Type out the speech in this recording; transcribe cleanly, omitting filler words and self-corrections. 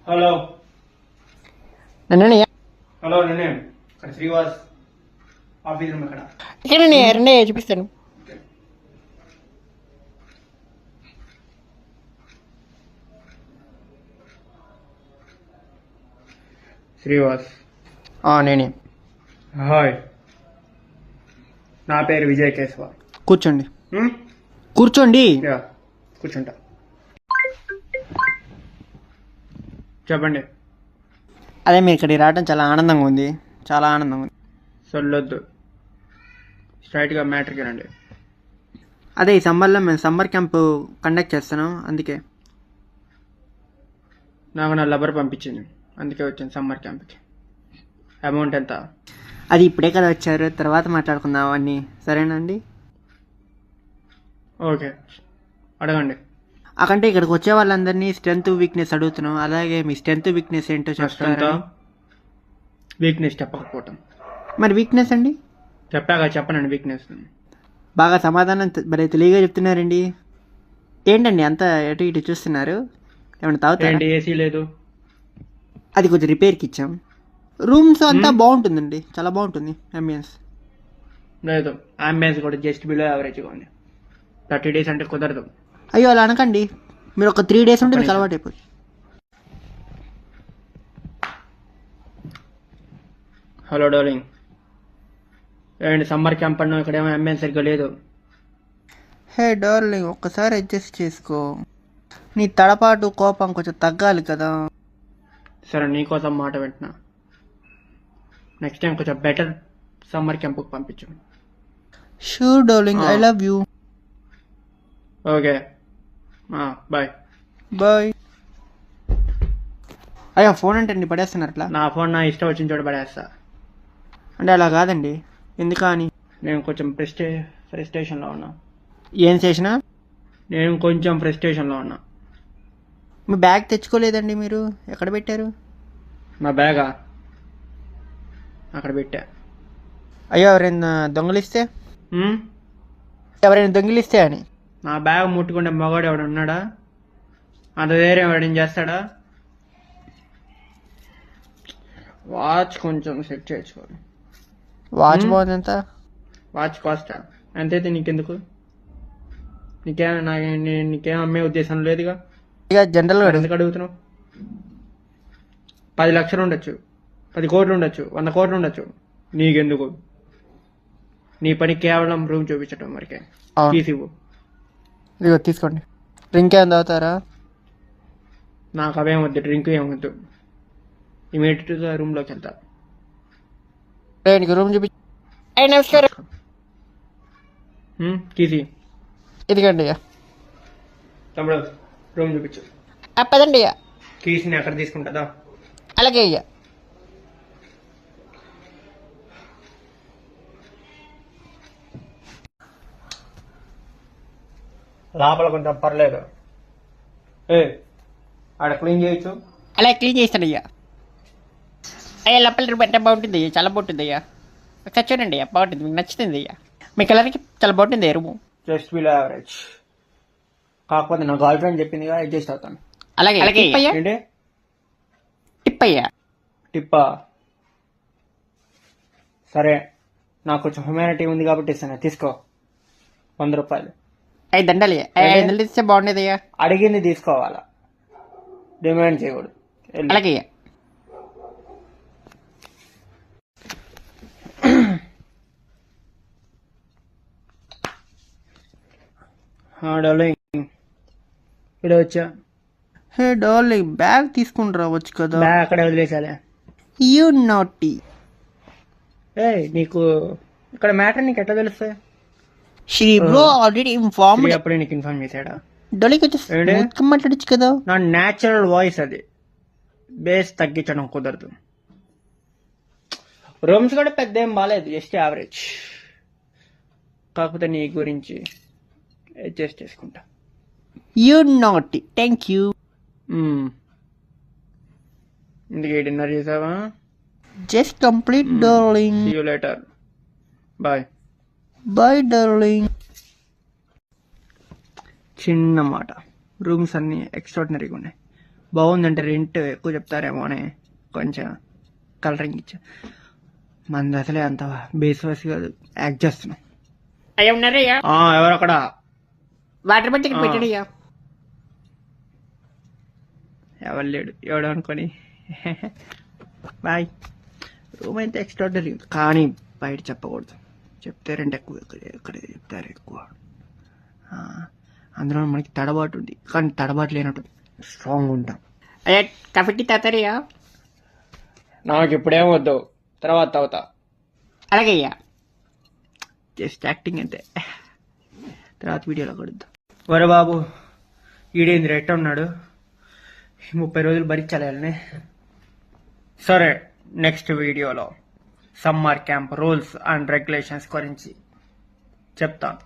Hello నన్ను hello నేనే ఇక్కడ శ్రీవాస్ ఆఫీస్ రూమ్ ఇక్కడ ఇక్కడ రెండే చూపిస్తాను. శ్రీవాస్ నేనే. హాయ్, నా పేరు విజయ్ కేశవ. కూర్చోండి కూర్చోండి. యా కూర్చుంటా. చెప్పండి. అదే మీరు ఇక్కడికి రావడం చాలా ఆనందంగా ఉంది, చాలా ఆనందంగా ఉంది. సొల్లొద్దు, స్ట్రైట్గా మ్యాటర్కి రండి. అదే ఈ సమ్మర్లో మేము సమ్మర్ క్యాంప్ కండక్ట్ చేస్తున్నాం, అందుకే నాకు నా లవర్ పంపించింది, అందుకే వచ్చాను సమ్మర్ క్యాంప్కి. అమౌంట్ ఎంత? అది ఇప్పుడే కదా వచ్చారు, తర్వాత మాట్లాడుకుందాం అవన్నీ, సరేనండి? ఓకే అడగండి. అకంటే ఇక్కడికి వచ్చే వాళ్ళందరినీ స్ట్రెంత్ వీక్నెస్ అడుగుతున్నాం, అలాగే మీ స్ట్రెంత్ వీక్నెస్ ఏంటో చెప్తారా? వీక్నెస్ చెప్పకపోవటం. మరి వీక్నెస్ అండి? చెప్పాక చెప్పనండి వీక్నెస్. బాగా సమాధానం మరి తెలియగా చెప్తున్నారండి. ఏంటండి అంత ఎటు ఇటు చూస్తున్నారు? ఏమైనా తాగుతారండి? ఏసీ లేదు. అది కొంచెం రిపేర్కి ఇచ్చాం. రూమ్స్ అంతా బాగుంటుందండి, చాలా బాగుంటుంది అంబియన్స్. లేదు, అంబియన్స్ కూడా జస్ట్ బిలో యావరేజ్గా ఉంది. 30 days అంటే కుదరదు. అయ్యో అలా అనకండి, మీరు ఒక 3 days ఉంటే మీకు అలవాటు అయిపోయి. హలో డార్లింగ్, ఏంటి సమ్మర్ క్యాంప్ అన్నా, ఇక్కడ ఏమో అంబియన్స్ సరిగ్గా లేదు. హే డార్లింగ్, ఒక్కసారి అడ్జస్ట్ చేసుకో. నీ తడపాటు కోపం కొంచెం తగ్గాలి కదా. సరే నీకోసం మాట వింటున్నా, నెక్స్ట్ టైం కొంచెం బెటర్ సమ్మర్ క్యాంప్కి పంపించు. Sure darling, I love you. Okay bye. Bye. అయ్యో ఫోన్ అంటే అండి పడేస్తున్నారు అట్లా? నా ఫోన్ నా ఇష్టం వచ్చిన చోట పడేస్తా. అంటే అలా కాదండి, ఎందుకా అని. నేను కొంచెం ఫ్రస్ట్రేషన్లో ఉన్నా. ఏం చేసినా? నేను కొంచెం ఫ్రస్ట్రేషన్లో ఉన్నా. మీ బ్యాగ్ తెచ్చుకోలేదండి మీరు, ఎక్కడ పెట్టారు? నా బ్యాగా అక్కడ పెట్టా. అయ్యో ఎవరైనా దొంగలిస్తే? ఎవరైనా దొంగిలిస్తే అని. నా బ్యాగ్ ముట్టుకుంటే మగాడు ఎవడు ఉన్నాడా? అంత ధైర్యం ఎవడేం చేస్తాడా? వాచ్ కొంచెం సెట్ చేసుకోవాలి. వాచ్ బాగుంది ఎంత? వాచ్ కాస్ట్ ఎంతైతే నీకెందుకు? నీకేం అమ్మే ఉద్దేశం లేదుగా. ఇక జనరల్గా ఎందుకు అడుగుతున్నావు? 10 లక్షలు ఉండొచ్చు, 10 కోట్లు ఉండొచ్చు, 100 కోట్లు ఉండొచ్చు, నీకెందుకు? నీ పని కేవలం రూమ్ చూపించటం వరకే. తీసివ్వు. ఇదిగో తీసుకోండి. డ్రింక్ ఏమైనా తాగుతారా? నాకు అవేం వద్దు, డ్రింక్ ఏం వద్దు. ఇమీడియట్గా రూమ్లోకి వెళ్తా. రూమ్ చూపి. నమస్కారం. తీసి. ఇదిగండి అయ్యా. తమ్ముడు రూమ్ చూపించు. పదండి అయ్యా. కీస్ని ఎక్కడ తీసుకుంటుందా? అలాగే అయ్యా. లోపల కొంచెం పర్లేదు. ఆడ క్లీన్ చేయొచ్చు. అలా క్లీన్ చేస్తాను అయ్యా. అయ్యా లోపల రూమ్ అంటే బాగుంటుంది అయ్యా, చాలా బాగుంటుంది అయ్యా. ఒకసారి చూడండి అయ్యా, బాగుంటుంది, మీకు నచ్చుతుంది అయ్యా. మీ కలర్కి చాలా బాగుంటుంది అయ్యా రూము. Just below average. కాకపోతే నా గర్ల్ ఫ్రెండ్ చెప్పిందిగా, అడ్జస్ట్ అవుతాను. అలాగే ఏంటి టిప్ అయ్యా? టిప్పా? సరే, నాకు కొంచెం హ్యూమానిటీ ఉంది కాబట్టి ఇస్తాను, తీసుకో. 100 రూపాయలు. 5 దండాలి. 500 ఇస్తే బాగుండేది అయ్యా. అడిగింది తీసుకోవాలా, డిమాండ్ చేయకూడదు. అలాగే అయ్యా. డార్లింగ్ ఇక్కడ వచ్చా. హే డార్లింగ్, బ్యాగ్ తీసుకుని రావచ్చు కదా. బ్యాగ్ అక్కడే వదిలేసాలే. You naughty. నీకు ఇక్కడ మ్యాటర్ నీకు ఎట్లా తెలుస్తాయి? Sri bro already inform. అప్పుడే నీకు ఇన్ఫార్మ్ చేశాడా? డార్లింగ్ కొంచెం మాట్లాడచ్చు కదా. నా న్యాచురల్ వాయిస్ అది, బేస్ తగ్గించడం కుదరదు. రూమ్స్ కూడా పెద్ద ఏం బాగాలేదు, జస్ట్ యావరేజ్. కాకపోతే నీ గురించి అడ్జస్ట్ చేసుకుంటా. You naughty. Thank you. ఇందుకే డిన్నర్ చేసావా? Just complete darling. See you later. Bye. Bye darling. చిన్న మాట, రూమ్స్ అన్నీ ఎక్స్ట్రాడినరీగా ఉన్నాయి. బాగుందంటే రెంట్ ఎక్కువ చెప్తారేమో అని కొంచెం కలరింగ్ ఇచ్చా. మంది అసలే అంత బేస్ వాసి కాదు, యాక్ట్ చేస్తున్నాం. అయ్యా ఉన్నారయ్యా, ఎవరు అక్కడ? వాటర్ బాటిల్ ఇక్కడ పెట్టాడయ్యా. ఎవరు లేడు, ఎవడు అనుకొని. బాయ్. రూమ్ అయితే ఎక్స్ట్రాడనరీ కానీ బయట చెప్పకూడదు, చెప్తే రెంట్ ఎక్కువ, ఇక్కడ చెప్తారు ఎక్కువ. అందులో మనకి తడబాటు ఉంది, కానీ తడబాటు లేనట్టు స్ట్రాంగ్ ఉంటాం. అయ్యా కాఫీ టీ తాతారయ్యా? నాకు ఇప్పుడేం వద్దు, తర్వాత అవుతా. అలాగే అయ్యా. జస్ట్ యాక్టింగ్ అంతే, తర్వాత వీడియోలో కడుద్దాం. వరే బాబు, ఈడేంది రెట్ ఉన్నాడు, 30 రోజులు భరించాలి వాళ్ళని. సరే, నెక్స్ట్ వీడియోలో summer camp rules and regulations గురించి చెప్తాను.